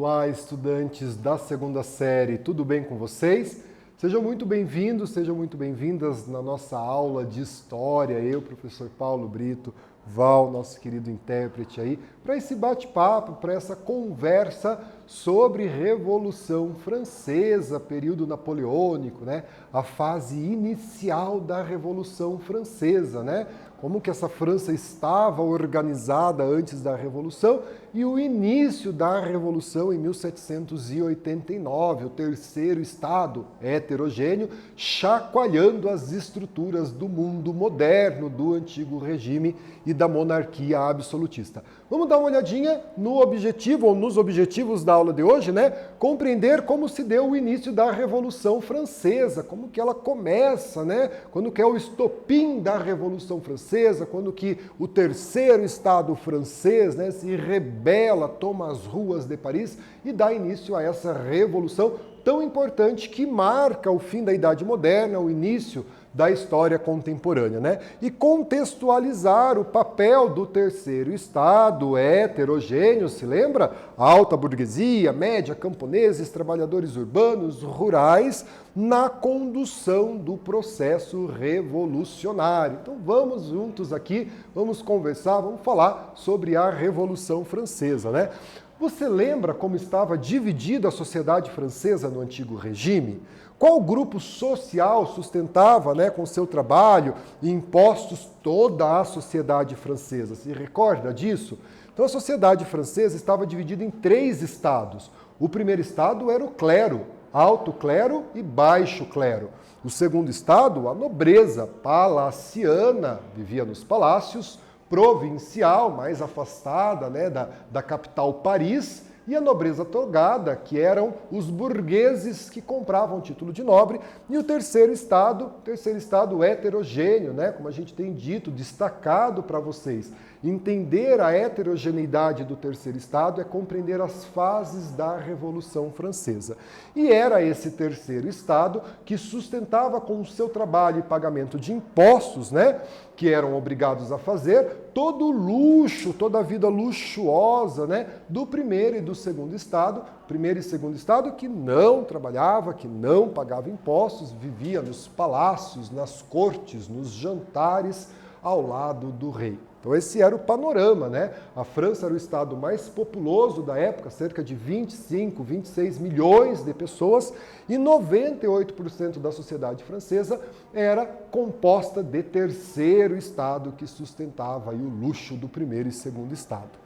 Olá, estudantes da segunda série, tudo bem com vocês? Sejam muito bem-vindos, sejam muito bem-vindas na nossa aula de História. Eu, professor Paulo Brito, Val, nosso querido intérprete aí, para esse bate-papo, para essa conversa sobre Revolução Francesa, período napoleônico, né? A fase inicial da Revolução Francesa, né? Como que essa França estava organizada antes da Revolução e o início da Revolução em 1789, o terceiro Estado heterogêneo, chacoalhando as estruturas do mundo moderno, do antigo regime e da monarquia absolutista. Vamos dar uma olhadinha no objetivo, ou nos objetivos da aula de hoje, né? Compreender como se deu o início da Revolução Francesa, como que ela começa, né? Quando que é o estopim da Revolução Francesa, quando que o terceiro Estado francês, né, se rebela, toma as ruas de Paris e dá início a essa revolução tão importante que marca o fim da Idade Moderna, o início da história contemporânea, né? E contextualizar o papel do terceiro Estado heterogêneo, se lembra? Alta burguesia, média, camponeses, trabalhadores urbanos, rurais, na condução do processo revolucionário. Então vamos juntos aqui, vamos conversar, vamos falar sobre a Revolução Francesa, né? Você lembra como estava dividida a sociedade francesa no antigo regime? Qual grupo social sustentava, né, com seu trabalho e impostos toda a sociedade francesa? Se recorda disso? Então a sociedade francesa estava dividida em 3 estados. O primeiro estado era o clero, alto clero e baixo clero. O segundo estado, a nobreza palaciana, vivia nos palácios, provincial, mais afastada, né, da capital Paris, e a nobreza togada, que eram os burgueses que compravam o título de nobre, e o terceiro estado heterogêneo, né, como a gente tem dito, destacado para vocês. Entender a heterogeneidade do terceiro estado é compreender as fases da Revolução Francesa. E era esse terceiro estado que sustentava com o seu trabalho e pagamento de impostos, né, que eram obrigados a fazer, todo o luxo, toda a vida luxuosa, né, do primeiro e do segundo estado, primeiro e segundo estado que não trabalhava, que não pagava impostos, vivia nos palácios, nas cortes, nos jantares ao lado do rei. Então esse era o panorama, né? A França era o estado mais populoso da época, cerca de 25, 26 milhões de pessoas, e 98% da sociedade francesa era composta de terceiro estado que sustentava aí o luxo do primeiro e segundo estado.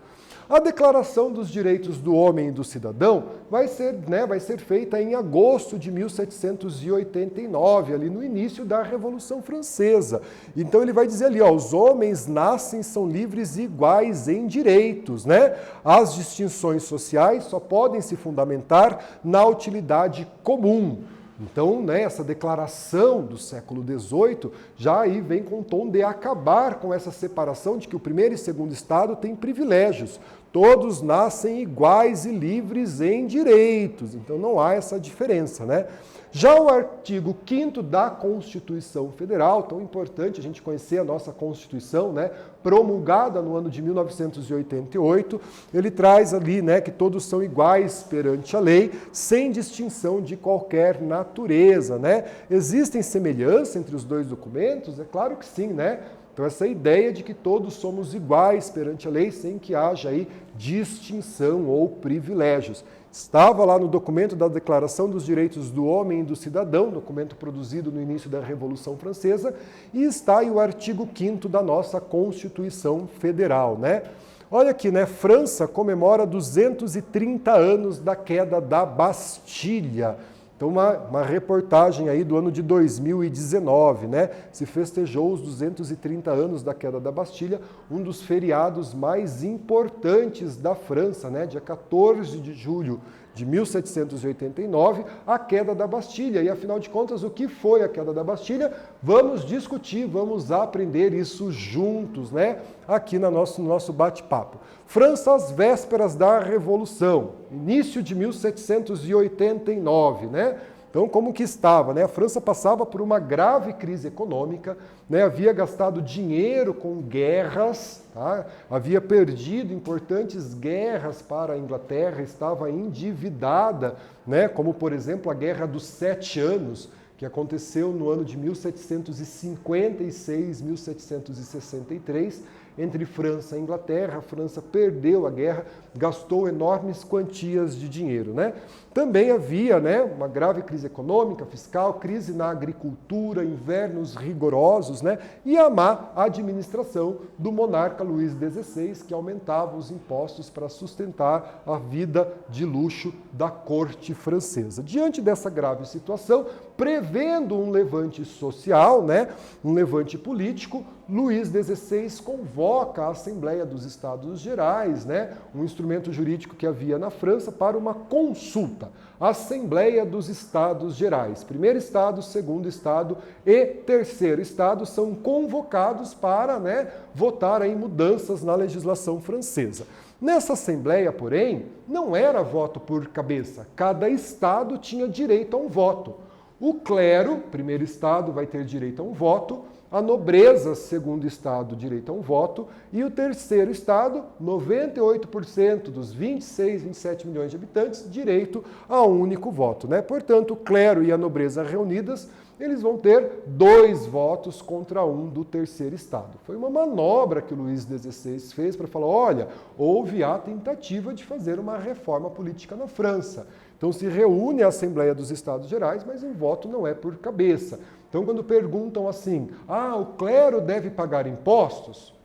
A Declaração dos Direitos do Homem e do Cidadão vai ser feita em agosto de 1789, ali no início da Revolução Francesa. Então ele vai dizer ali, ó, os homens nascem, são livres e iguais em direitos, né? As distinções sociais só podem se fundamentar na utilidade comum. Então, né, essa declaração do século XVIII já aí vem com o tom de acabar com essa separação de que o primeiro e segundo estado têm privilégios. Todos nascem iguais e livres em direitos. Então não há essa diferença, né? Já o artigo 5º da Constituição Federal, tão importante a gente conhecer a nossa Constituição, né, promulgada no ano de 1988, ele traz ali, né, que todos são iguais perante a lei, sem distinção de qualquer natureza, né? Existem semelhanças entre os dois documentos? É claro que sim, né? Então essa ideia de que todos somos iguais perante a lei, sem que haja aí distinção ou privilégios. Estava lá no documento da Declaração dos Direitos do Homem e do Cidadão, documento produzido no início da Revolução Francesa, e está aí o artigo 5º da nossa Constituição Federal, né? Olha aqui, né? França comemora 230 anos da queda da Bastilha. Então, uma reportagem aí do ano de 2019, né? Se festejou os 230 anos da queda da Bastilha, um dos feriados mais importantes da França, né? Dia 14 de julho de 1789, a queda da Bastilha. E, afinal de contas, o que foi a queda da Bastilha? Vamos discutir, vamos aprender isso juntos, né? Aqui no nosso bate-papo. França às vésperas da Revolução, início de 1789, né? Então, como que estava, né? A França passava por uma grave crise econômica, né? Havia gastado dinheiro com guerras, tá? Havia perdido importantes guerras para a Inglaterra, estava endividada, né? Como, por exemplo, a Guerra dos 7 Anos, que aconteceu no ano de 1756, 1763, entre França e Inglaterra. A França perdeu a guerra, gastou enormes quantias de dinheiro, né? Também havia, né, uma grave crise econômica, fiscal, crise na agricultura, invernos rigorosos, né, e a má administração do monarca Luís XVI, que aumentava os impostos para sustentar a vida de luxo da corte francesa. Diante dessa grave situação, prevendo um levante social, né, um levante político, Luís XVI convoca a Assembleia dos Estados Gerais, né, um instrumento jurídico que havia na França, para uma consulta. Assembleia dos Estados Gerais. Primeiro Estado, segundo Estado e terceiro Estado são convocados para, né, votar em mudanças na legislação francesa. Nessa Assembleia, porém, não era voto por cabeça. Cada Estado tinha direito a um voto. O clero, primeiro Estado, vai ter direito a um voto. A nobreza, segundo Estado, direito a um voto, e o terceiro Estado, 98% dos 26, 27 milhões de habitantes, direito a um único voto, né? Portanto, o clero e a nobreza reunidas, eles vão ter 2 votos contra um do terceiro Estado. Foi uma manobra que o Luís XVI fez para falar, olha, houve a tentativa de fazer uma reforma política na França. Então se reúne a Assembleia dos Estados Gerais, mas o voto não é por cabeça. Então, quando perguntam assim, o clero deve pagar impostos?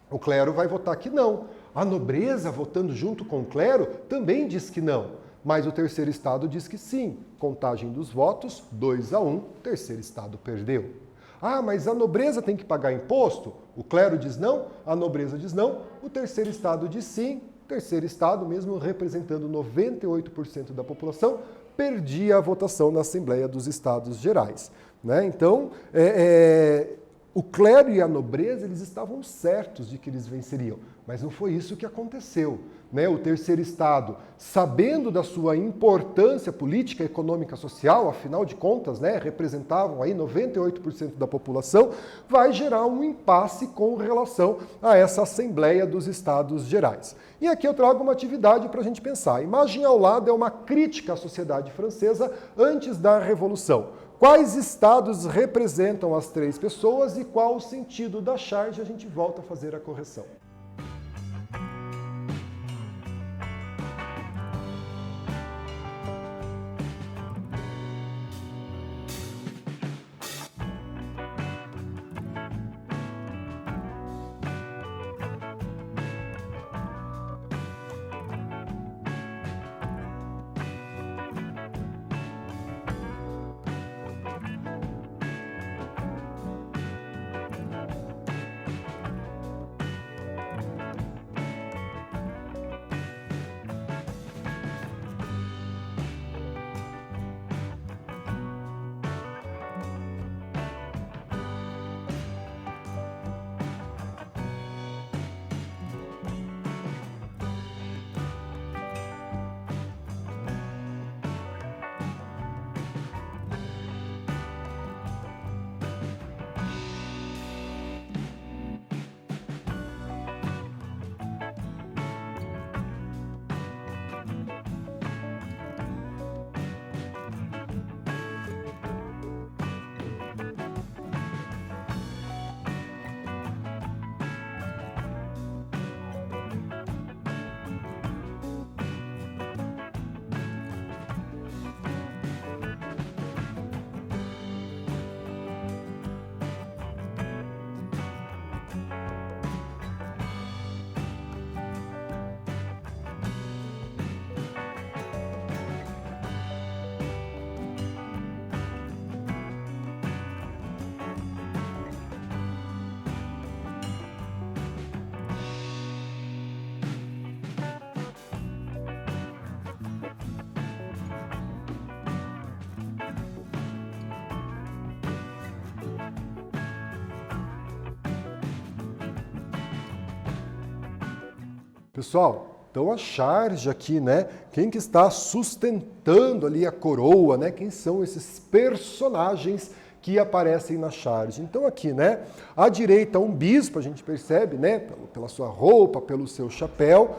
O clero vai votar que não. A nobreza, votando junto com o clero, também diz que não. Mas o terceiro Estado diz que sim. Contagem dos votos, 2-1, o terceiro Estado perdeu. Mas a nobreza tem que pagar imposto? O clero diz não, a nobreza diz não, o terceiro Estado diz sim. O terceiro Estado, mesmo representando 98% da população, perdia a votação na Assembleia dos Estados Gerais, né? Então, o clero e a nobreza, eles estavam certos de que eles venceriam, mas não foi isso que aconteceu, né? O terceiro Estado, sabendo da sua importância política, econômica, social, afinal de contas, né, representavam aí 98% da população, vai gerar um impasse com relação a essa Assembleia dos Estados Gerais. E aqui eu trago uma atividade para a gente pensar. A imagem ao lado é uma crítica à sociedade francesa antes da Revolução. Quais estados representam as 3 pessoas e qual o sentido da charge? A gente volta a fazer a correção. Pessoal, Então a charge aqui, né? Quem que está sustentando ali a coroa, né? Quem são esses personagens que aparecem na charge? Então aqui, né? À direita um bispo, a gente percebe, né? Pela sua roupa, pelo seu chapéu.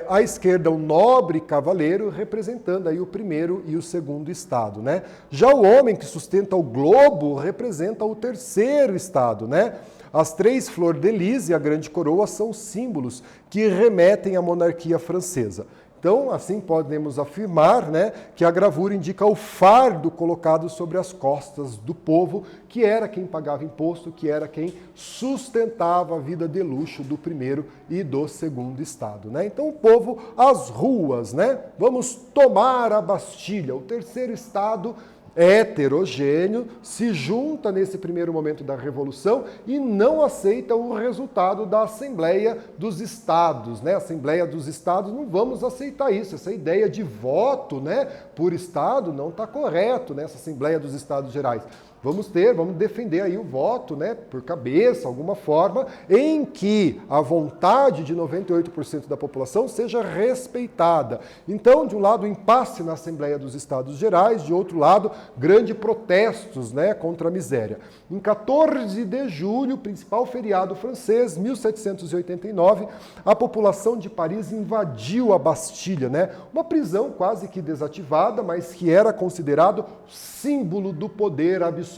À esquerda um nobre cavaleiro representando aí o primeiro e o segundo estado, né? Já o homem que sustenta o globo representa o terceiro estado, né? As três flor-de-lis e a grande coroa são símbolos que remetem à monarquia francesa. Então, assim podemos afirmar, né, que a gravura indica o fardo colocado sobre as costas do povo, que era quem pagava imposto, que era quem sustentava a vida de luxo do primeiro e do segundo estado, né? Então, o povo às ruas, né? Vamos tomar a Bastilha. O terceiro estado heterogêneo, se junta nesse primeiro momento da Revolução e não aceita o resultado da Assembleia dos Estados, né? Assembleia dos Estados, não vamos aceitar isso, essa ideia de voto, né, por Estado não está correto nessa Assembleia dos Estados Gerais. Vamos defender aí o voto, né, por cabeça, alguma forma, em que a vontade de 98% da população seja respeitada. Então, de um lado, impasse na Assembleia dos Estados Gerais, de outro lado, grandes protestos, né, contra a miséria. Em 14 de julho, principal feriado francês, 1789, a população de Paris invadiu a Bastilha, né, uma prisão quase que desativada, mas que era considerado símbolo do poder absoluto.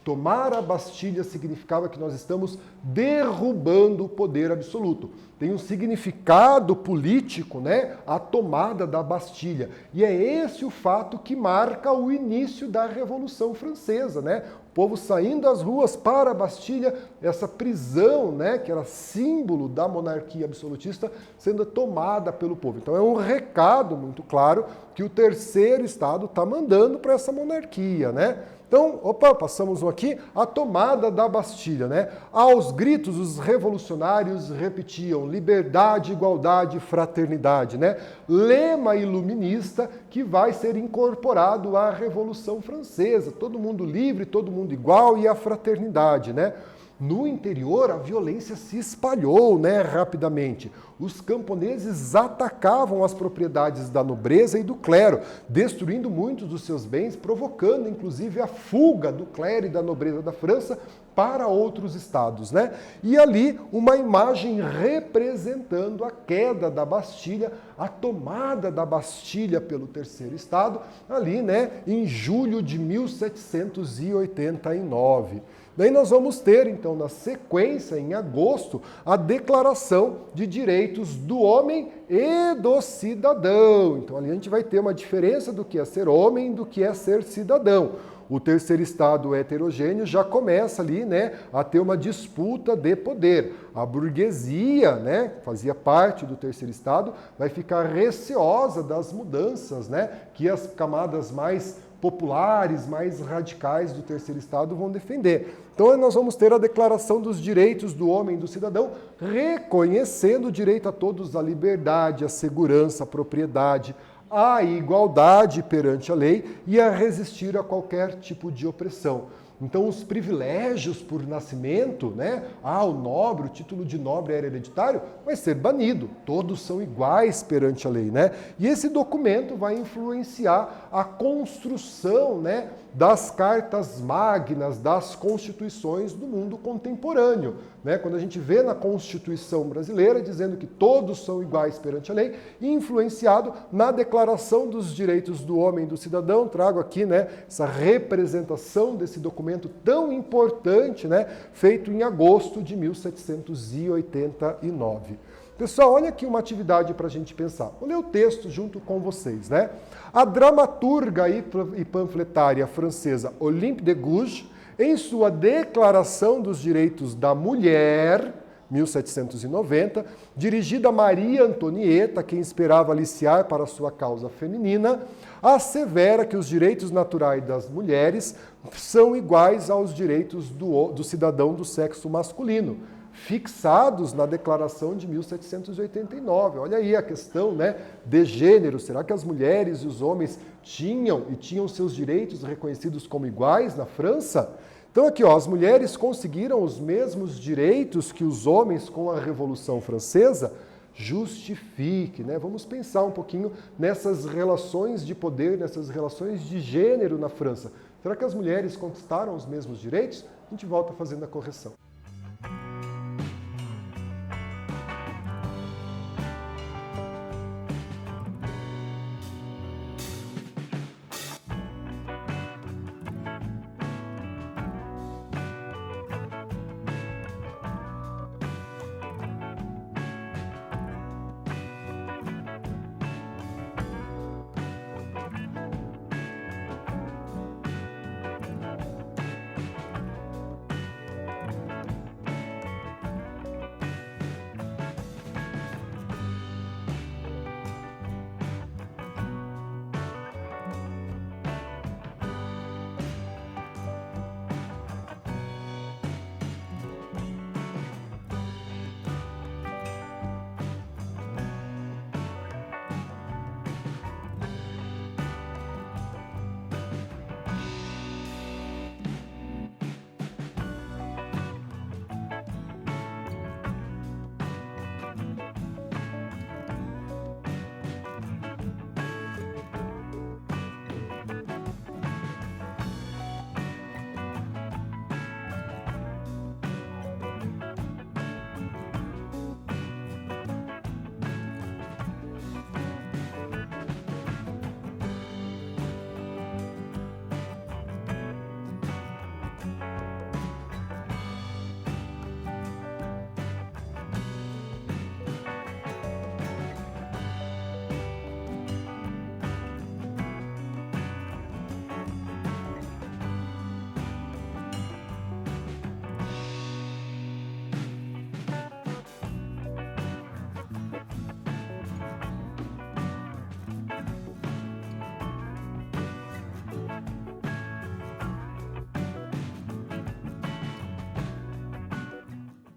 Tomar a Bastilha significava que nós estamos derrubando o poder absoluto. Tem um significado político, né? A tomada da Bastilha. E é esse o fato que marca o início da Revolução Francesa, né? O povo saindo das ruas para a Bastilha, essa prisão, né, que era símbolo da monarquia absolutista, sendo tomada pelo povo. Então é um recado muito claro que o terceiro estado está mandando para essa monarquia, né? Então, passamos aqui, a tomada da Bastilha, né? Aos gritos, os revolucionários repetiam liberdade, igualdade, fraternidade, né? Lema iluminista que vai ser incorporado à Revolução Francesa. Todo mundo livre, todo mundo igual e a fraternidade, né? No interior, a violência se espalhou, né, rapidamente. Os camponeses atacavam as propriedades da nobreza e do clero, destruindo muitos dos seus bens, provocando inclusive a fuga do clero e da nobreza da França para outros estados, né? E ali uma imagem representando a queda da Bastilha, a tomada da Bastilha pelo terceiro estado, ali, né, em julho de 1789. Daí nós vamos ter, então, na sequência, em agosto, a Declaração de Direitos do Homem e do Cidadão. Então, ali a gente vai ter uma diferença do que é ser homem e do que é ser cidadão. O terceiro estado heterogêneo já começa ali, né, a ter uma disputa de poder. A burguesia, né, fazia parte do terceiro estado, vai ficar receosa das mudanças, né, que as camadas mais populares, mais radicais do terceiro estado vão defender. Então nós vamos ter a Declaração dos Direitos do Homem e do Cidadão, reconhecendo o direito a todos à liberdade, à segurança, à propriedade, à igualdade perante a lei e a resistir a qualquer tipo de opressão. Então, os privilégios por nascimento, né? O nobre, o título de nobre era hereditário, vai ser banido. Todos são iguais perante a lei, né? E esse documento vai influenciar a construção, né, das cartas magnas, das constituições do mundo contemporâneo, né? Quando a gente vê na Constituição brasileira dizendo que todos são iguais perante a lei, influenciado na Declaração dos Direitos do Homem e do Cidadão, trago aqui, né, essa representação desse documento tão importante, né, feito em agosto de 1789. Pessoal, olha aqui uma atividade para a gente pensar. Vou ler o texto junto com vocês, né? A dramaturga e panfletária francesa Olympe de Gouges, em sua Declaração dos Direitos da Mulher, 1790, dirigida a Maria Antonieta, quem esperava aliciar para sua causa feminina, assevera que os direitos naturais das mulheres são iguais aos direitos do cidadão do sexo masculino, fixados na Declaração de 1789. Olha aí a questão, né, de gênero. Será que as mulheres e os homens tinham seus direitos reconhecidos como iguais na França? Então aqui, ó, as mulheres conseguiram os mesmos direitos que os homens com a Revolução Francesa? justifique, né? Vamos pensar um pouquinho nessas relações de poder, nessas relações de gênero na França. Será que as mulheres conquistaram os mesmos direitos? A gente volta fazendo a correção.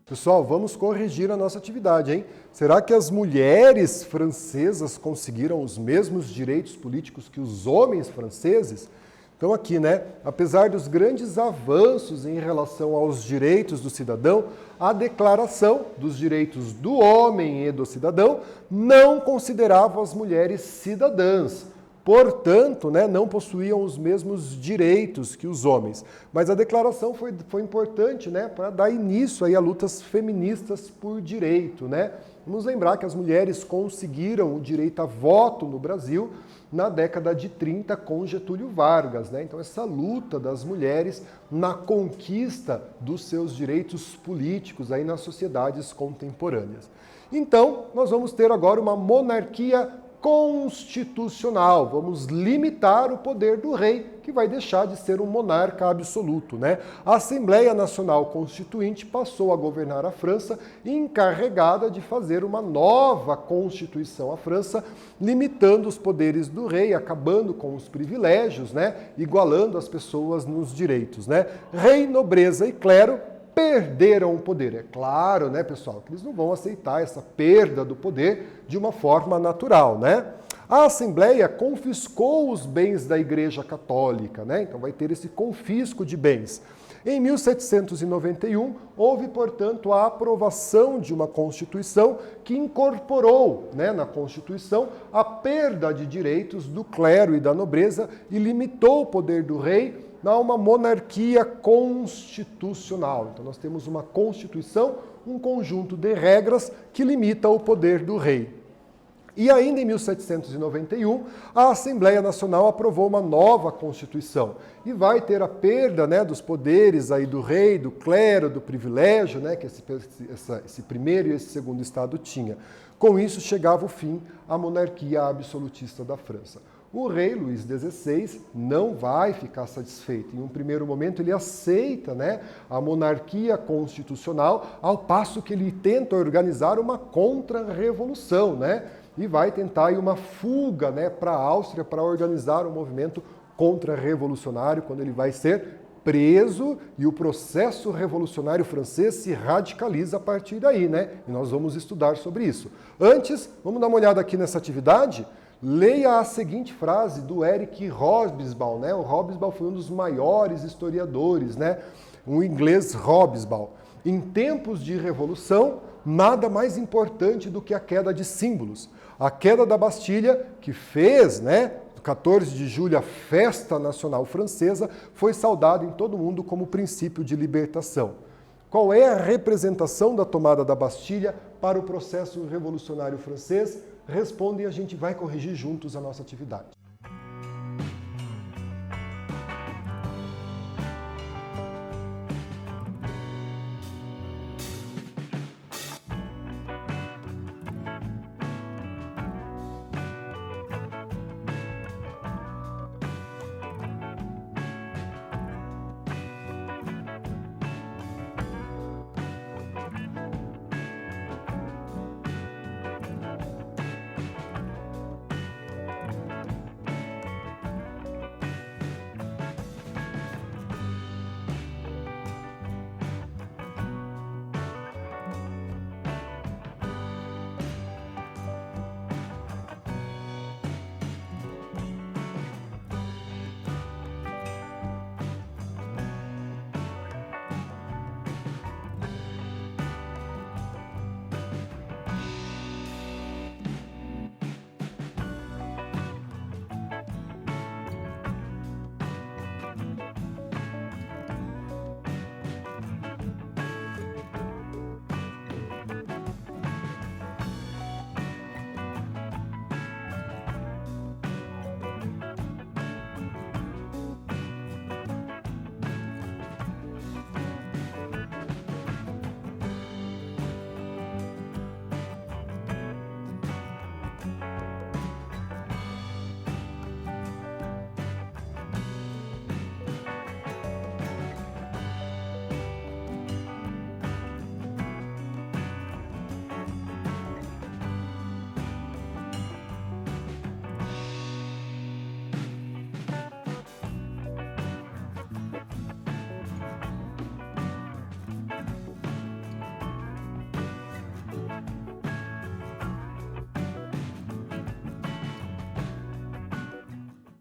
Pessoal, vamos corrigir a nossa atividade, hein? Será que as mulheres francesas conseguiram os mesmos direitos políticos que os homens franceses? Então aqui, né, apesar dos grandes avanços em relação aos direitos do cidadão, a Declaração dos Direitos do Homem e do Cidadão não considerava as mulheres cidadãs. Portanto, né, não possuíam os mesmos direitos que os homens. Mas a declaração foi importante, né, para dar início aí a lutas feministas por direito, né? Vamos lembrar que as mulheres conseguiram o direito a voto no Brasil na década de 30 com Getúlio Vargas, né? Então essa luta das mulheres na conquista dos seus direitos políticos aí nas sociedades contemporâneas. Então, nós vamos ter agora uma monarquia constitucional, vamos limitar o poder do rei, que vai deixar de ser um monarca absoluto, né? A Assembleia Nacional Constituinte passou a governar a França, encarregada de fazer uma nova Constituição à França, limitando os poderes do rei, acabando com os privilégios, né? Igualando as pessoas nos direitos, né? Rei, nobreza e clero perderam o poder. É claro, né, pessoal, que eles não vão aceitar essa perda do poder de uma forma natural, né? A Assembleia confiscou os bens da Igreja Católica, né? Então vai ter esse confisco de bens. Em 1791, houve, portanto, a aprovação de uma Constituição que incorporou, né, na Constituição a perda de direitos do clero e da nobreza e limitou o poder do rei a uma monarquia constitucional. Então nós temos uma Constituição, um conjunto de regras que limita o poder do rei. E ainda em 1791, a Assembleia Nacional aprovou uma nova Constituição e vai ter a perda, né, dos poderes aí do rei, do clero, do privilégio, né, que esse primeiro e esse segundo estado tinha. Com isso chegava o fim à monarquia absolutista da França. O rei Luís XVI não vai ficar satisfeito. Em um primeiro momento ele aceita, né, a monarquia constitucional, ao passo que ele tenta organizar uma contra-revolução, né? E vai tentar aí uma fuga, né, para a Áustria para organizar um movimento contra-revolucionário, quando ele vai ser preso e o processo revolucionário francês se radicaliza a partir daí, né? E nós vamos estudar sobre isso. Antes, vamos dar uma olhada aqui nessa atividade? Leia a seguinte frase do Eric Hobsbawm, né? O Hobsbawm foi um dos maiores historiadores, né? O inglês Hobsbawm. Em tempos de revolução, nada mais importante do que a queda de símbolos. A queda da Bastilha, que fez, 14 de julho, a festa nacional francesa, foi saudada em todo o mundo como princípio de libertação. Qual é a representação da tomada da Bastilha para o processo revolucionário francês? Responde e a gente vai corrigir juntos a nossa atividade.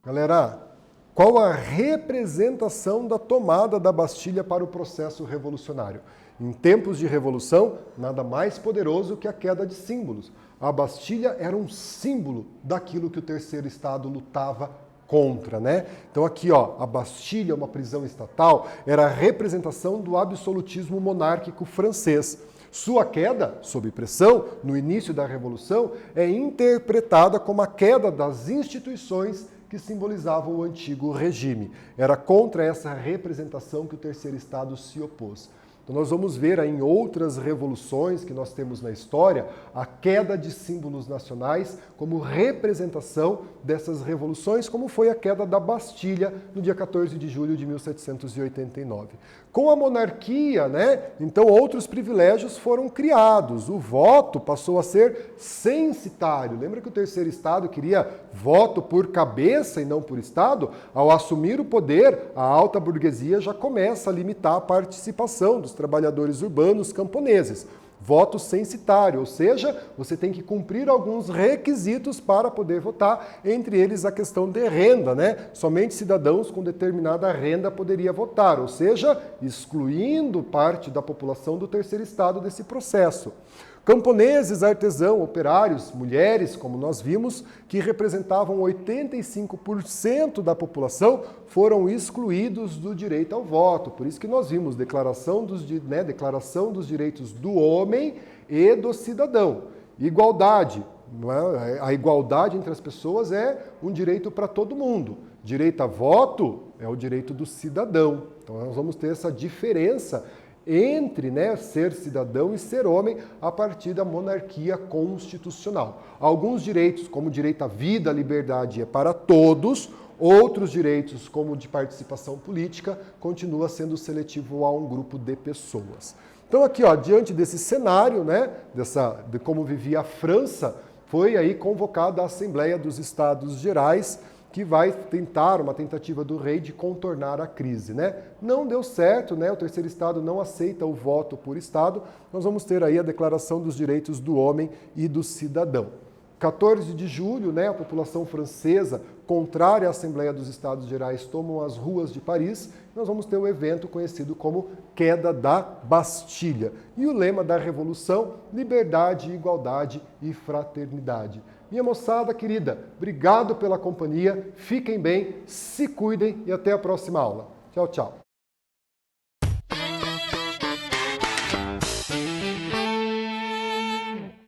Galera, qual a representação da tomada da Bastilha para o processo revolucionário? Em tempos de revolução, nada mais poderoso que a queda de símbolos. A Bastilha era um símbolo daquilo que o Terceiro Estado lutava contra, Então aqui, a Bastilha, uma prisão estatal, era a representação do absolutismo monárquico francês. Sua queda, sob pressão, no início da Revolução, é interpretada como a queda das instituições que simbolizavam o antigo regime. Era contra essa representação que o Terceiro Estado se opôs. Então nós vamos ver aí em outras revoluções que nós temos na história a queda de símbolos nacionais como representação dessas revoluções, como foi a queda da Bastilha no dia 14 de julho de 1789. Com a monarquia, então outros privilégios foram criados. O voto passou a ser censitário. Lembra que o Terceiro Estado queria voto por cabeça e não por Estado? Ao assumir o poder, a alta burguesia já começa a limitar a participação dos trabalhadores urbanos camponeses. Voto censitário, ou seja, você tem que cumprir alguns requisitos para poder votar, entre eles a questão de renda, Somente cidadãos com determinada renda poderia votar, ou seja, excluindo parte da população do Terceiro Estado desse processo. Camponeses, artesãos, operários, mulheres, como nós vimos, que representavam 85% da população, foram excluídos do direito ao voto. Por isso que nós vimos Declaração dos Direitos do Homem e do Cidadão. Igualdade. A igualdade entre as pessoas é um direito para todo mundo. Direito a voto é o direito do cidadão. Então nós vamos ter essa diferença entre ser cidadão e ser homem a partir da monarquia constitucional. Alguns direitos, como o direito à vida, à liberdade, é para todos. Outros direitos, como o de participação política, continua sendo seletivo a um grupo de pessoas. Então aqui, diante desse cenário, de como vivia a França, foi aí convocada a Assembleia dos Estados Gerais, que vai tentar uma tentativa do rei de contornar a crise, Não deu certo, O Terceiro Estado não aceita o voto por Estado. Nós vamos ter aí a Declaração dos Direitos do Homem e do Cidadão. 14 de julho, a população francesa, contrária à Assembleia dos Estados Gerais, tomam as ruas de Paris. Nós vamos ter o evento conhecido como Queda da Bastilha. E o lema da Revolução: liberdade, igualdade e fraternidade. Minha moçada querida, obrigado pela companhia, fiquem bem, se cuidem e até a próxima aula. Tchau, tchau.